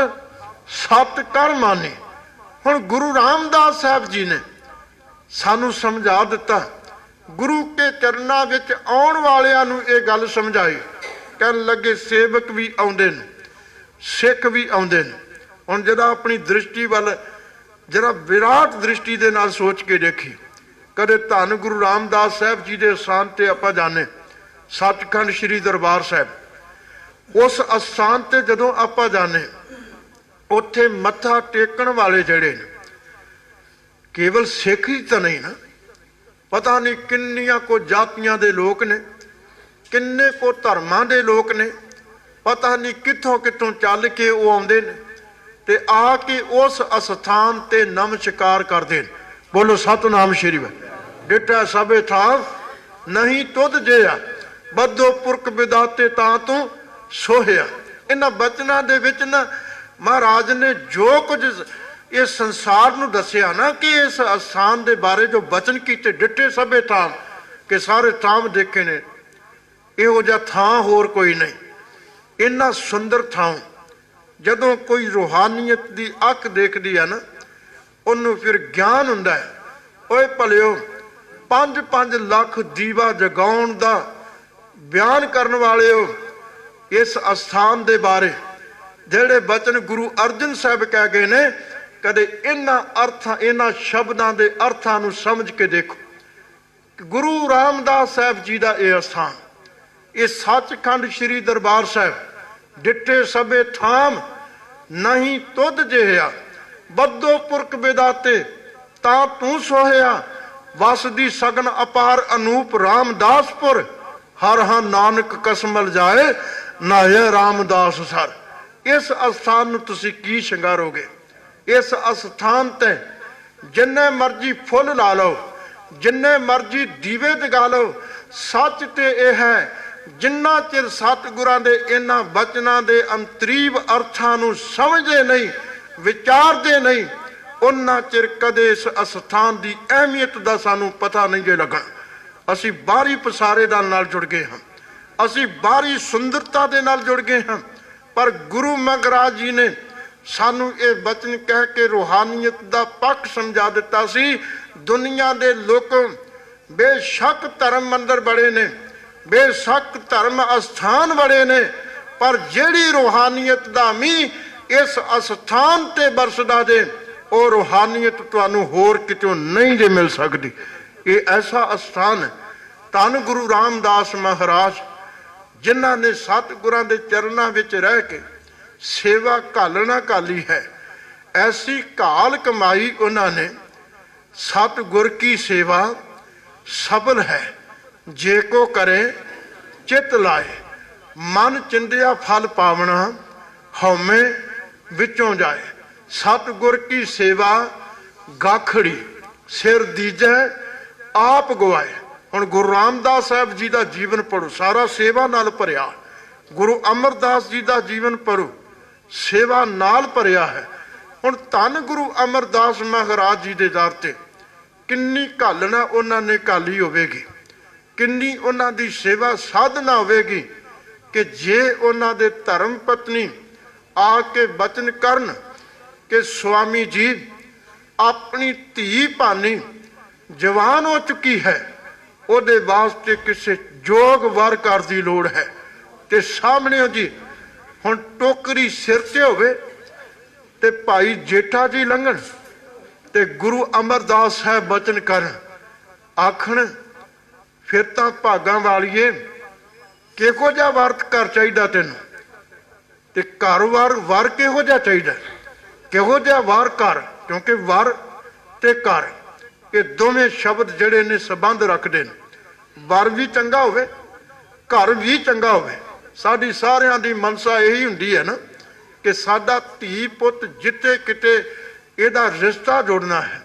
सत कर मानी। हुण गुरु रामदास साहब जी ने सानू समझा दिता, गुरु के चरनां विच आउण वालियां नूं ये गल समझाई। कहन लगे सेवक भी आउंदे ने, सिख भी आउंदे ने। हुण जरा अपनी दृष्टि वाल जरा विराट दृष्टि दे नाल सोच के देखी। कदे धन गुरु रामदास साहब जी दे स्थान ते आपां जाने, सचखंड श्री दरबार साहब, उस अस्थान ते जदों आपां जाने, उत्थे मत्था टेकण वाले जड़े ने केवल सिख ही तो नहीं ना, पता नहीं किन्नियां को जातियां दे लोग ने, किन्ने को धर्मां दे लोग ने, पता नहीं कित्थों कित्थों चल के वो आउंदे ने ते आके उस अस्थान ते नमस्कार करदे ने। बोलो सतनाम श्री वाहिगुरू। डिठा सबे था नहीं तुद जिया, बद्धो पुरख विदाते तां तू सोहिया। इन्हां बचनां दे विच ना महाराज ने जो कुछ इस संसार नूं दसिया ना कि इस अस्थान दे बारे जो बचन कीते, डिठे सबे था कि सारे थाम देखे ने, इहो जिहा थां होर कोई नहीं। इन्ना सुंदर थां जदों कोई रूहानीयत दी अख देखदी है ना, उन्होंने फिर ज्ञान हुंदा है। ओए भलिओ 5-5 लाख दीवा जगाउण दा बयान करन वालिओ, इस अस्थान दे बारे जेड़े बचन गुरु अर्जन साहब कह गए ने, कदे इन्हां अर्थां इन्हां शब्दां दे अर्थां नूं समझ के देखो। गुरु रामदास साहब जी दा यह अस्थान, ये सचखंड श्री दरबार साहब, डिठे सबे थाम नहीं तुद जिहा, बद्धो पुरख विदाते तां तू सोहिया, वसदी सगन अपार अनूप रामदासपुर, हर हां नानक कसमल जाए नाये रामदास सर। इस अस्थान नूं तुसीं की शंगारोगे? इस अस्थान ते जिन्ने मर्जी फुल ला लो, जिन्ने मर्जी दीवे जगा लो, सच ते यह है जिन्ना चिर सतगुरां दे इन्हां बचनां दे अंतरीव अर्थां नूं समझदे नहीं, विचारदे नहीं, उन्ना चिर कदे इस अस्थान की अहमियत का सानू पता नहीं जे लगना। असी बाहरी पसारे दे नाल जुड़ गए हाँ, असी बाहरी सुंदरता दे नाल जुड़ गए हाँ, पर गुरु महाराज जी ने सानू ये बचन कह के रूहानीयत का पक्ष समझा दिता सी। दुनिया दे लोग बेशक धर्म मंदिर बड़े ने, बेशक धर्म अस्थान बड़े ने, पर ਜਿਹੜੀ रूहानीयत ਦਾ ਮੀਂਹ ਇਸ ਅਸਥਾਨ ਤੇ ਬਰਸਦਾ ਜੇ ਉਹ रूहानीयत ਤੁਹਾਨੂੰ ਹੋਰ ਕਿਤੋਂ ਨਹੀਂ ਜੇ ਮਿਲ ਸਕਦੀ। ਇਹ ਐਸਾ ਅਸਥਾਨ ਹੈ। ਧੰਨ ਗੁਰੂ ਰਾਮਦਾਸ ਮਹਾਰਾਜ ਜਿਨ੍ਹਾਂ ਨੇ ਸਤਿਗੁਰਾਂ ਦੇ ਚਰਨਾਂ ਵਿੱਚ ਰਹਿ ਕੇ ਸੇਵਾ ਘਾਲਣਾ ਘਾਲੀ ਹੈ, ਐਸੀ ਘਾਲ ਕਮਾਈ ਉਹਨਾਂ ਨੇ। सतगुर की सेवा सबल है, जे को करे चित लाए, मन चिंदिया फल पावना, हौमे विचों जाए। सतगुर की सेवा गाखड़ी, सिर दीजे आप गवाए। हुण गुरु रामदास साहब जी का जीवन पढ़ो, सारा सेवा नाल भरिया। गुरु अमरदास जी का जीवन पढ़ो, सेवा नाल भरिया है। हुण धन गुरु अमरदास महाराज जी के दर ते किन्नी घालना उन्होंने घाली होवेगी, किन्नी उन्हों की सेवा साधना होवेगी कि जे उन्हों दे धर्म पत्नी आके बचन करन कि स्वामी जी अपनी धी भानी जवान हो चुकी है, उहदे वास्ते किसी जोग वर कर दी लोड़ है। ते सामने जी हुण टोकरी सिर ते होवे ते भाई जेठा जी लंघण ते गुरु अमरदास साहब बचन करन, आखण फिर तां भागां वालीए किहो जिहा वर्त कर चाहीदा तैनूं, ते घर वर किहो जिहा चाहीदा, किहो जिहा वार कर। क्योंकि वर ते घर ये दोवें शब्द जिहड़े ने संबंध रखदे ने। वर भी चंगा होवे, घर भी चंगा होवे। साडी सारियां दी मनसा यही हुंदी है ना कि साडा धी पुੱਤ जिथे किते ਇਹਦਾ ਰਿਸ਼ਤਾ ਜੋੜਨਾ ਹੈ,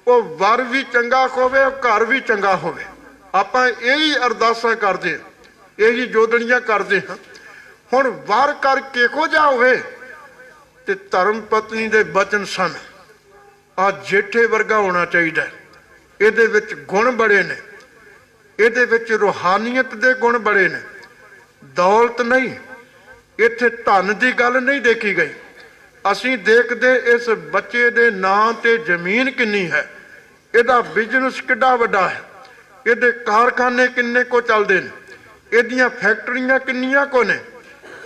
ਉਹ ਵਰ ਵੀ ਚੰਗਾ ਹੋਵੇ, ਘਰ ਵੀ ਚੰਗਾ ਹੋਵੇ। ਆਪਾਂ ਇਹੀ ਅਰਦਾਸਾਂ ਕਰਦੇ ਹਾਂ, ਇਹੀ ਜੋਦੜੀਆਂ ਕਰਦੇ ਹਾਂ। ਹੁਣ ਵਰ ਕਰ ਕਿਹੋ ਜਿਹਾ ਹੋਵੇ ਤੇ ਧਰਮ ਪਤਨੀ ਦੇ ਬਚਨ ਸਨ, ਆ ਜੇਠੇ ਵਰਗਾ ਹੋਣਾ ਚਾਹੀਦਾ। ਇਹਦੇ ਵਿੱਚ ਗੁਣ ਬੜੇ ਨੇ, ਇਹਦੇ ਵਿੱਚ ਰੂਹਾਨੀਅਤ ਦੇ ਗੁਣ ਬੜੇ ਨੇ। ਦੌਲਤ ਨਹੀਂ, ਇੱਥੇ ਧਨ ਦੀ ਗੱਲ ਨਹੀਂ ਦੇਖੀ ਗਈ। ਅਸੀਂ ਦੇਖਦੇ ਇਸ ਬੱਚੇ ਦੇ ਨਾਂ ਤੇ ਜ਼ਮੀਨ ਕਿੰਨੀ ਹੈ, ਇਹਦਾ ਬਿਜ਼ਨਸ ਕਿੱਡਾ ਵੱਡਾ ਹੈ, ਇਹਦੇ ਕਾਰਖਾਨੇ ਕਿੰਨੇ ਕੋ ਚੱਲਦੇ ਨੇ, ਇਹਦੀਆਂ ਫੈਕਟਰੀਆਂ ਕਿੰਨੀਆਂ ਕੋ ਨੇ,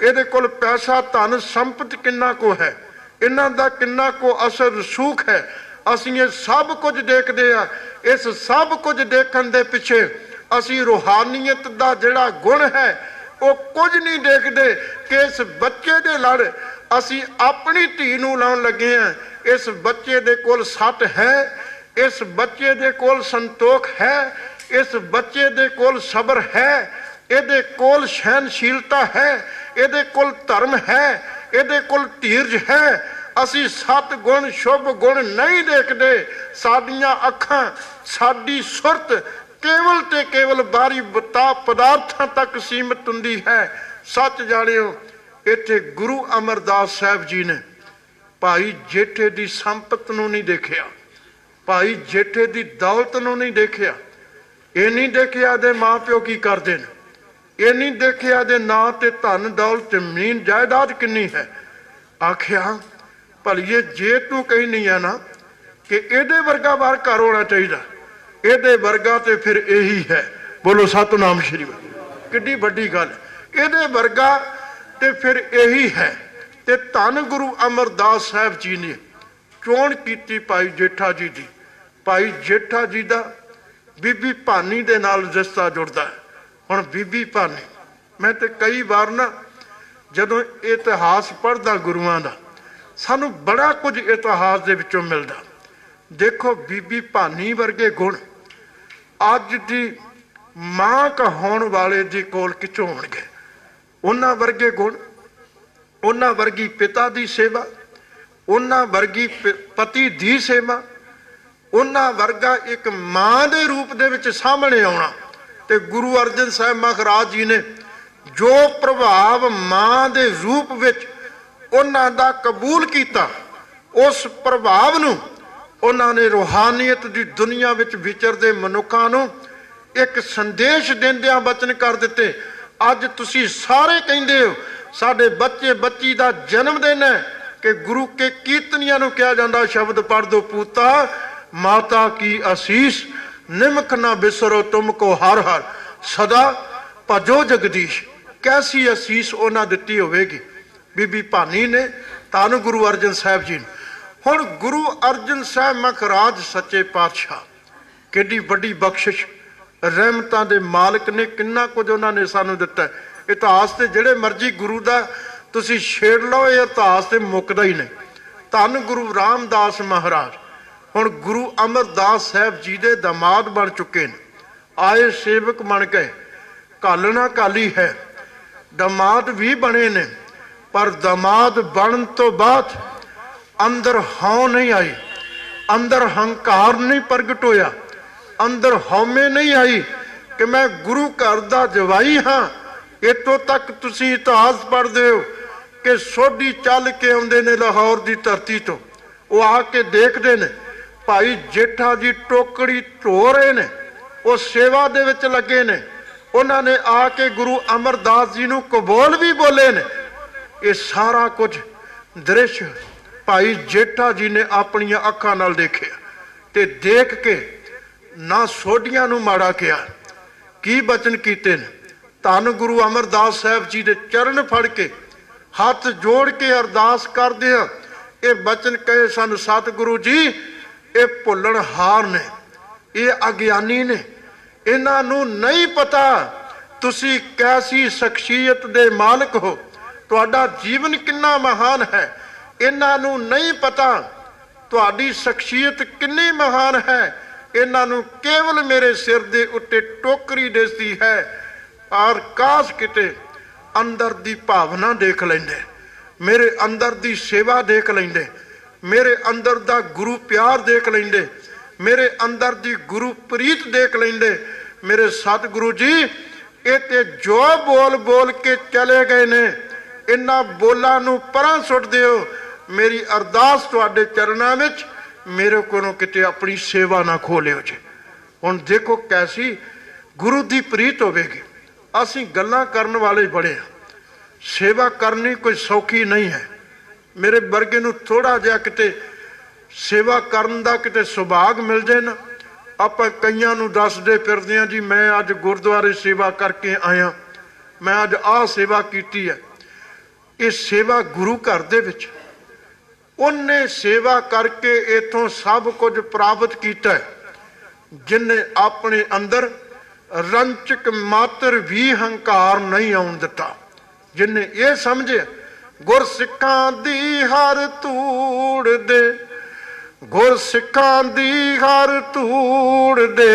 ਇਹਦੇ ਕੋਲ ਪੈਸਾ ਧਨ ਸੰਪਤ ਕਿੰਨਾ ਕੋ ਹੈ, ਇਹਨਾਂ ਦਾ ਕਿੰਨਾ ਕੋ ਅਸਰ ਰਸੂਖ ਹੈ। ਅਸੀਂ ਇਹ ਸਭ ਕੁਝ ਦੇਖਦੇ ਆ। ਇਸ ਸਭ ਕੁਝ ਦੇਖਣ ਦੇ ਪਿੱਛੇ ਅਸੀਂ ਰੂਹਾਨੀਅਤ ਦਾ ਜਿਹੜਾ ਗੁਣ ਹੈ ਉਹ ਕੁਝ ਨਹੀਂ ਦੇਖਦੇ ਕਿ ਇਸ ਬੱਚੇ ਦੇ ਲੜ ਅਸੀਂ ਆਪਣੀ ਧੀ ਨੂੰ ਲਾਉਣ ਲੱਗੇ ਹਾਂ। ਇਸ ਬੱਚੇ ਦੇ ਕੋਲ ਸੱਤ ਹੈ, ਇਸ ਬੱਚੇ ਦੇ ਕੋਲ ਸੰਤੋਖ ਹੈ, ਇਸ ਬੱਚੇ ਦੇ ਕੋਲ ਸਬਰ ਹੈ, ਇਹਦੇ ਕੋਲ ਸਹਿਨਸ਼ੀਲਤਾ ਹੈ, ਇਹਦੇ ਕੋਲ ਧਰਮ ਹੈ, ਇਹਦੇ ਕੋਲ ਧੀਰਜ ਹੈ। ਅਸੀਂ ਸੱਤ ਗੁਣ ਸ਼ੁਭ ਗੁਣ ਨਹੀਂ ਦੇਖਦੇ। ਸਾਡੀਆਂ ਅੱਖਾਂ, ਸਾਡੀ ਸੁਰਤ ਕੇਵਲ ਤੇ ਕੇਵਲ ਬਾਹਰੀ ਪਦਾਰਥਾਂ ਤੱਕ ਸੀਮਤ ਹੁੰਦੀ ਹੈ। ਸੱਚ ਜਾਣਿਓ, ਇੱਥੇ ਗੁਰੂ ਅਮਰਦਾਸ ਸਾਹਿਬ ਜੀ ਨੇ ਭਾਈ ਜੇਠੇ ਦੀ ਸੰਪਤ ਨੂੰ ਨਹੀਂ ਦੇਖਿਆ, ਭਾਈ ਜੇਠੇ ਦੀ ਦੌਲਤ ਨੂੰ ਨਹੀਂ ਦੇਖਿਆ। ਇਹ ਨਹੀਂ ਦੇਖਿਆ ਦੇ ਮਾਂ ਪਿਓ ਕੀ ਕਰਦੇ ਨੇ, ਇਹ ਨਹੀਂ ਦੇਖਿਆ ਦੇ ਨਾਂ ਤੇ ਧਨ ਦੌਲਤ ਜ਼ਮੀਨ ਜਾਇਦਾਦ ਕਿੰਨੀ ਹੈ। ਆਖਿਆ ਭਲੀਏ ਜੇ ਤੂੰ ਕਹੀ ਨਹੀਂ ਆ ਨਾ ਕਿ ਇਹਦੇ ਵਰਗਾ ਵਾਰ ਘਰ ਹੋਣਾ ਚਾਹੀਦਾ, ਇਹਦੇ ਵਰਗਾ ਤੇ ਫਿਰ ਇਹੀ ਹੈ। ਬੋਲੋ ਸਤਿਨਾਮ ਸ਼੍ਰੀ ਵਾਹਿਗੁਰੂ। ਕਿੱਡੀ ਵੱਡੀ ਗੱਲ, ਇਹਦੇ ਵਰਗਾ ਤੇ ਫਿਰ ਇਹੀ ਹੈ। ਤੇ ਧੰਨ ਗੁਰੂ ਅਮਰਦਾਸ ਸਾਹਿਬ ਜੀ ਨੇ ਚੋਣ ਕੀਤੀ ਭਾਈ ਜੇਠਾ ਜੀ ਦੀ। ਭਾਈ ਜੇਠਾ ਜੀ ਦਾ ਬੀਬੀ ਭਾਨੀ ਦੇ ਨਾਲ ਰਿਸ਼ਤਾ ਜੁੜਦਾ ਹੈ। ਹੁਣ ਬੀਬੀ ਭਾਨੀ, ਮੈਂ ਤੇ ਕਈ ਵਾਰ ਨਾ ਜਦੋਂ ਇਤਿਹਾਸ ਪੜ੍ਹਦਾ ਗੁਰੂਆਂ ਦਾ, ਸਾਨੂੰ ਬੜਾ ਕੁਝ ਇਤਿਹਾਸ ਦੇ ਵਿੱਚੋਂ ਮਿਲਦਾ। ਦੇਖੋ ਬੀਬੀ ਭਾਨੀ ਵਰਗੇ ਗੁਣ ਅੱਜ ਦੀ ਮਾਂ ਕਹਾਉਣ ਵਾਲੇ ਦੇ ਕੋਲ ਕਿੱਥੋਂ ਹੋਣਗੇ। ਉਹਨਾਂ ਵਰਗੇ ਗੁਣ, ਉਹਨਾਂ ਵਰਗੀ ਪਿਤਾ ਦੀ ਸੇਵਾ, ਉਹਨਾਂ ਵਰਗੀ ਪਤੀ ਦੀ ਸੇਵਾ, ਉਹਨਾਂ ਵਰਗਾ ਇੱਕ ਮਾਂ ਦੇ ਰੂਪ ਦੇ ਵਿੱਚ ਸਾਹਮਣੇ ਆਉਣਾ। ਤੇ ਗੁਰੂ ਅਰਜਨ ਸਾਹਿਬ ਮਹਾਰਾਜ ਜੀ ਨੇ ਜੋ ਪ੍ਰਭਾਵ ਮਾਂ ਦੇ ਰੂਪ ਵਿੱਚ ਉਹਨਾਂ ਦਾ ਕਬੂਲ ਕੀਤਾ, ਉਸ ਪ੍ਰਭਾਵ ਨੂੰ ਉਹਨਾਂ ਨੇ ਰੂਹਾਨੀਅਤ ਦੀ ਦੁਨੀਆ ਵਿੱਚ ਵਿਚਰਦੇ ਮਨੁੱਖਾਂ ਨੂੰ ਇੱਕ ਸੰਦੇਸ਼ ਦਿੰਦਿਆਂ ਬਚਨ ਕਰ ਦਿੱਤੇ। ਅੱਜ ਤੁਸੀਂ ਸਾਰੇ ਕਹਿੰਦੇ ਹੋ ਸਾਡੇ ਬੱਚੇ ਬੱਚੀ ਦਾ ਜਨਮ ਦਿਨ ਹੈ ਕਿ ਗੁਰੂ ਕੇ ਕੀਰਤਨੀਆਂ ਨੂੰ ਕਿਹਾ ਜਾਂਦਾ ਸ਼ਬਦ ਪੜ੍ਹ ਦੋ ਪੂਤਾ ਮਾਤਾ ਕੀ ਅਸੀਸ ਨਿਮਕ ਨਾ ਬਿਸਰੋ ਤੁਮ ਕੋ ਹਰ ਹਰ ਸਦਾ ਭਜੋ ਜਗਦੀਸ਼। कैसी असीस उन्हां दित्ती होवेगी बीबी भानी ने धन गुरु अर्जन साहब जी ने। हुण गुरु अर्जन साहब महाराज सच्चे पातशाह किड्डी वड्डी बख्शिश रहमतां दे मालिक ने, किन्ना कुछ उन्होंने सानू दिता है। इतिहास ते जिहड़े मर्जी गुरु दा तुसीं छेड़ लो, ये इतिहास ते मुकदा ही नहीं। धन गुरु रामदास महाराज हुण गुरु अमरदास साहब जी दे दामाद बन चुके हैं, आए सेवक बन गए। कालना काली है, दामाद भी बने ने, पर दामाद बनन तो बाद अंदर हौं नहीं आई, अंदर हंकार नहीं प्रगट होया, अंदर हौमे नहीं आई कि मैं गुरु घर दा जवाई हाँ। इतों तक तुसीं इतिहास पढ़दे हो कि सोढी चल के आउंदे ने लाहौर की धरती तो, वो आके देखते ने भाई जेठा जी टोकड़ी धो रहे ने, वो सेवा दे विच लगे ने। उन्होंने आके गुरु अमरदास जी नूं कबूल भी बोले ने। ये सारा कुछ दृश्य भाई जेठा जी ने अपन अखां नाल देखिया ते देख के ना सोढियां नूं माड़ा किया, की बचन कीते ने। धन गुरु अमरदास साहब जी दे चरण फड़ के हाथ जोड़ के अरदास करदे हां, ये बचन कहे सन सतगुरु जी ये भुल्लण हार ने, ये अज्ञानी ने, इन्हां नूं नहीं पता तुसी कैसी शख्सियत दे मालिक हो, तुहाडा जीवन कितना महान है। इन्हां नूं नहीं पता तुहाडी शख्सियत कितनी महान है। इन्हां नूं केवल मेरे सिर दे उत्ते टोकरी दिसदी है, और काश किते अंदर दी भावना देख लेंदे, मेरे अंदर दी सेवा देख लेंदे, मेरे अंदर दा गुरु प्यार देख लेंदे, मेरे अंदर दी गुरु प्रीत देख लेंदे। मेरे सतगुरु जी ये ते जो बोल बोल के चले गए ने, इन्हां बोलां नूं परां सुट दिओ। मेरी अरदास तुहाडे चरनां विच, मेरे कोलों किते अपनी सेवा ना खो लिओ जी। हुण देखो कैसी गुरु दी प्रीत होवेगी। असीं गल्लां करन वाले बड़े हां, सेवा करनी कोई सौखी नहीं है। मेरे वर्गे नूं थोड़ा जिहा किते सेवा करन दा किते सुभाग मिल जाए ना, आपां कईयां नूं दसदे फिरदे हां जी मैं अज गुरुद्वारे सेवा करके आया, मैं अज आह सेवा कीती है। ये सेवा गुरु घर दे विच उन्हें सेवा करके इथों सब कुछ प्राप्त किया है, जिन्हें अपने अंदर रंचक मात्र भी हंकार नहीं आउण दिता, जिन्हें यह समझे गुर सिखां दी हर तूड़ दे, गुर सिखां दी हर तूड़ दे,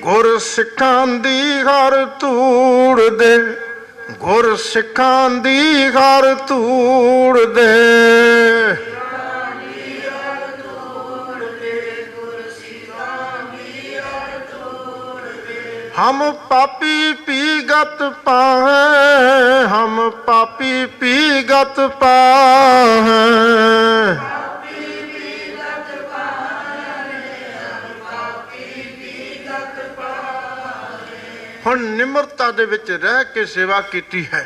गुर सिखां दी हर तूड़ दे, गुर सिखां दी हर तूड़ दे। हम पापी पीगत पाहें, हम पापी पीगत पाहें, हुण निमरता दे विच रह के सेवा कीती है।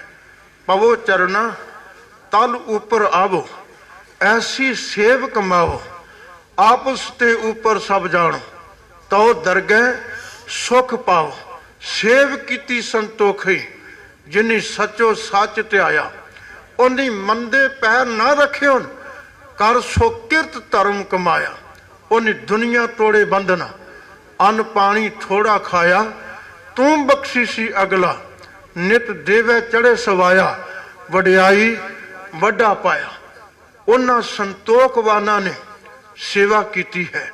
पवो चरना तल ऊपर आवो, ऐसी सेव कमाओ, आपस ते ऊपर सब जानो, तो दरगह सुख पाओ। सेव कीती संतोखी, जिन्नी सचो सच ते आया, उन्नी मंदे पैर ना रखे, कर सो किरत धर्म कमाया। उन्नी दुनिया तोड़े बंधना, अन्न पानी थोड़ा खाया, तू बख्शीसी अगला, नित देवे चढ़े सवाया, वडियाई वड्डा पाया। उन्हां संतोखवाना ने सेवा कीती है।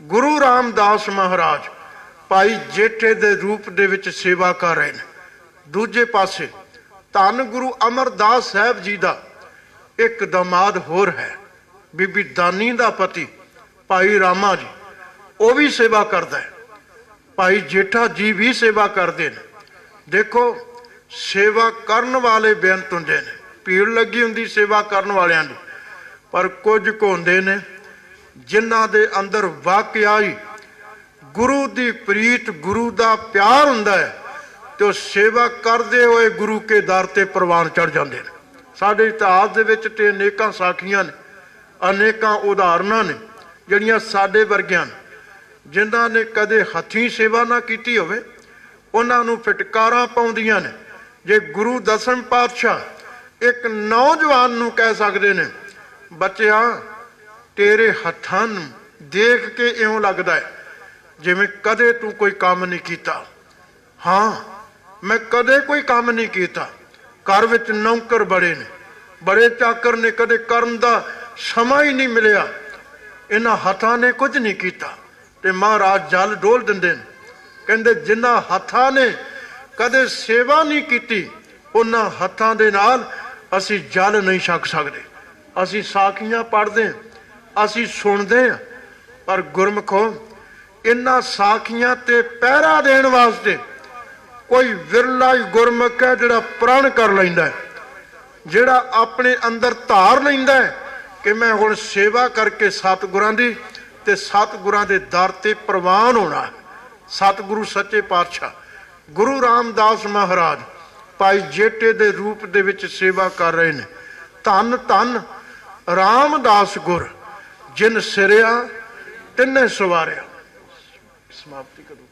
गुरु रामदास महाराज भाई जेठे दे रूप दे विच सेवा कर रहे हैं। दूजे पासे धन गुरु अमरदास साहब जी दा एक दामाद होर है, बीबी दानी दा पति भाई रामा जी, वो भी सेवा करता है। भाई जेठा जी भी सेवा करते हैं। देखो सेवा करन वाले बेअंत हुंदे ने, भीड़ लगी हुंदी सेवा करन वालियां दी, पर कुछ को हुंदे ने जिन्हां दे अंदर वाकया ही गुरु दी प्रीत, गुरु दा प्यार हुंदा है, तो सेवा करते हुए गुरु के दर ते परवान चढ़ जाते हैं। साडे इतिहास दे विच ते अनेकां साखियां ने, अनेकां उदाहरणां ने ਜਿਹੜੀਆਂ ਸਾਡੇ ਵਰਗਿਆਂ ਜਿਨ੍ਹਾਂ ਨੇ ਕਦੇ ਹੱਥੀਂ ਸੇਵਾ ਨਾ ਕੀਤੀ ਹੋਵੇ ਉਹਨਾਂ ਨੂੰ ਫਿਟਕਾਰਾਂ ਪਾਉਂਦੀਆਂ ਨੇ। ਜੇ ਗੁਰੂ ਦਸਮ ਪਾਤਸ਼ਾਹ ਇੱਕ ਨੌਜਵਾਨ ਨੂੰ ਕਹਿ ਸਕਦੇ ਨੇ, ਬੱਚਿਆ ਤੇਰੇ ਹੱਥਾਂ ਨੂੰ ਦੇਖ ਕੇ ਇਉਂ ਲੱਗਦਾ ਹੈ ਜਿਵੇਂ ਕਦੇ ਤੂੰ ਕੋਈ ਕੰਮ ਨਹੀਂ ਕੀਤਾ। ਹਾਂ, ਮੈਂ ਕਦੇ ਕੋਈ ਕੰਮ ਨਹੀਂ ਕੀਤਾ। ਘਰ ਵਿੱਚ ਨੌਕਰ ਬੜੇ ਨੇ, ਬੜੇ ਚਾਕਰ ਨੇ, ਕਦੇ ਕਰਨ ਦਾ ਸਮਾਂ ਹੀ ਨਹੀਂ ਮਿਲਿਆ। ਇਹਨਾਂ ਹੱਥਾਂ ਨੇ ਕੁਝ ਨਹੀਂ ਕੀਤਾ। ਤੇ ਮਹਾਰਾਜ ਜਲ ਡੋਲ ਦਿੰਦੇ ਨੇ, ਕਹਿੰਦੇ ਜਿਨ੍ਹਾਂ ਹੱਥਾਂ ਨੇ ਕਦੇ ਸੇਵਾ ਨਹੀਂ ਕੀਤੀ ਉਹਨਾਂ ਹੱਥਾਂ ਦੇ ਨਾਲ ਅਸੀਂ ਜਲ ਨਹੀਂ ਛਕ ਸਕਦੇ। ਅਸੀਂ ਸਾਖੀਆਂ ਪੜ੍ਹਦੇ ਹਾਂ, ਅਸੀਂ ਸੁਣਦੇ ਹਾਂ, ਪਰ ਗੁਰਮਖੋ ਇਹਨਾਂ ਸਾਖੀਆਂ ਤੇ ਪਹਿਰਾ ਦੇਣ ਵਾਸਤੇ ਕੋਈ ਵਿਰਲਾ ਹੀ ਗੁਰਮੁਖ ਹੈ ਜਿਹੜਾ ਪ੍ਰਣ ਕਰ ਲੈਂਦਾ, ਜਿਹੜਾ ਆਪਣੇ ਅੰਦਰ ਧਾਰ ਲੈਂਦਾ ਕਿ ਮੈਂ ਹੁਣ ਸੇਵਾ ਕਰਕੇ ਸਤਿਗੁਰਾਂ ਦੀ ਤੇ ਸਤਿਗੁਰਾਂ ਦੇ ਦਰ ਤੇ ਪ੍ਰਵਾਨ ਹੋਣਾ। ਸਤਿਗੁਰੂ ਸੱਚੇ ਪਾਤਸ਼ਾਹ ਗੁਰੂ ਰਾਮਦਾਸ ਮਹਾਰਾਜ ਭਾਈ ਜੇਠੇ ਦੇ ਰੂਪ ਦੇ ਵਿੱਚ ਸੇਵਾ ਕਰ ਰਹੇ ਨੇ। ਧੰਨ ਧੰਨ ਰਾਮਦਾਸ ਗੁਰ ਜਿਨ ਸਿਰਿਆ ਤਿੰਨੇ ਸਵਾਰਿਆ। ਸਮਾਪਤੀ ਕਦੋਂ?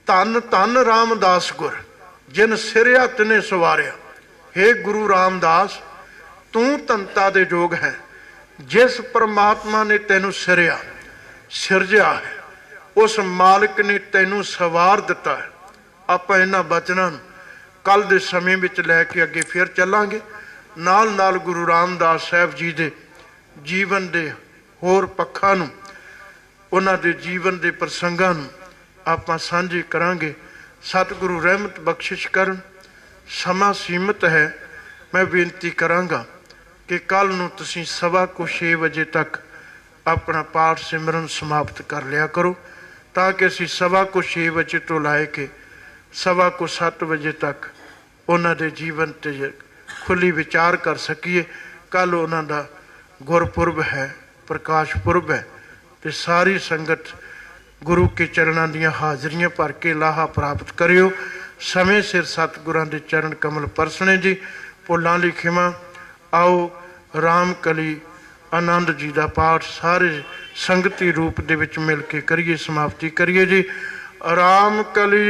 ਧੰਨ ਧੰਨ ਰਾਮਦਾਸ ਗੁਰ ਜਿਨ ਸਿਰਿਆ ਤਿੰਨੇ ਸਵਾਰਿਆ। हे ਗੁਰੂ ਰਾਮਦਾਸ, ਤੂੰ ਧੰਤਾ ਦੇ ਯੋਗ ਹੈ। ਜਿਸ ਪਰਮਾਤਮਾ ਨੇ ਤੈਨੂੰ ਸਿਰਿਆ ਸਿਰਜਿਆ ਹੈ ਉਸ ਮਾਲਕ ਨੇ ਤੈਨੂੰ ਸਵਾਰ ਦਿੱਤਾ ਹੈ। ਆਪਾਂ ਇਹਨਾਂ ਬਚਨਾਂ ਨੂੰ ਕੱਲ ਦੇ ਸਮੇਂ ਵਿੱਚ ਲੈ ਕੇ ਅੱਗੇ ਫਿਰ ਚੱਲਾਂਗੇ। ਨਾਲ ਨਾਲ ਗੁਰੂ ਰਾਮਦਾਸ ਸਾਹਿਬ ਜੀ ਦੇ ਜੀਵਨ ਦੇ ਹੋਰ ਪੱਖਾਂ ਨੂੰ, ਉਹਨਾਂ ਦੇ ਜੀਵਨ ਦੇ ਪ੍ਰਸੰਗਾਂ ਨੂੰ ਆਪਾਂ ਸਾਂਝੇ ਕਰਾਂਗੇ। ਸਤਿਗੁਰੂ ਰਹਿਮਤ ਬਖਸ਼ਿਸ਼ ਕਰਨ। ਸਮਾਂ ਸੀਮਤ ਹੈ। ਮੈਂ ਬੇਨਤੀ ਕਰਾਂਗਾ ਕਿ ਕੱਲ ਨੂੰ ਤੁਸੀਂ 6:15 ਵਜੇ ਤੱਕ ਆਪਣਾ ਪਾਠ ਸਿਮਰਨ ਸਮਾਪਤ ਕਰ ਲਿਆ ਕਰੋ, ਤਾਂ ਕਿ ਅਸੀਂ 6:15 ਵਜੇ ਤੋਂ ਲੈ ਕੇ 7:15 ਵਜੇ ਤੱਕ ਉਹਨਾਂ ਦੇ ਜੀਵਨ ਤੇ ਖੁੱਲੀ ਵਿਚਾਰ ਕਰ ਸਕੀਏ। ਕੱਲ ਉਹਨਾਂ ਦਾ ਗੁਰਪੁਰਬ ਹੈ, ਪ੍ਰਕਾਸ਼ ਪੁਰਬ ਹੈ, ਤੇ ਸਾਰੀ ਸੰਗਤ ਗੁਰੂ ਕੇ ਚਰਨਾਂ ਦੀਆਂ ਹਾਜ਼ਰੀਆਂ ਭਰ ਕੇ ਲਾਹਾ ਪ੍ਰਾਪਤ ਕਰਿਓ। ਸਮੇਂ ਸਿਰ ਸਤਿਗੁਰਾਂ ਦੇ ਚਰਨ ਕਮਲ ਪਰਸਣੇ ਜੀ। ਭੁੱਲਾਂ ਲਈ ਖਿਮਾ। ਆਓ ਰਾਮ ਕਲੀ ਆਨੰਦ ਜੀ ਦਾ ਪਾਠ ਸਾਰੇ ਸੰਗਤੀ ਰੂਪ ਦੇ ਵਿੱਚ ਮਿਲ ਕੇ ਕਰੀਏ, ਸਮਾਪਤੀ ਕਰੀਏ ਜੀ। ਰਾਮ ਕਲੀ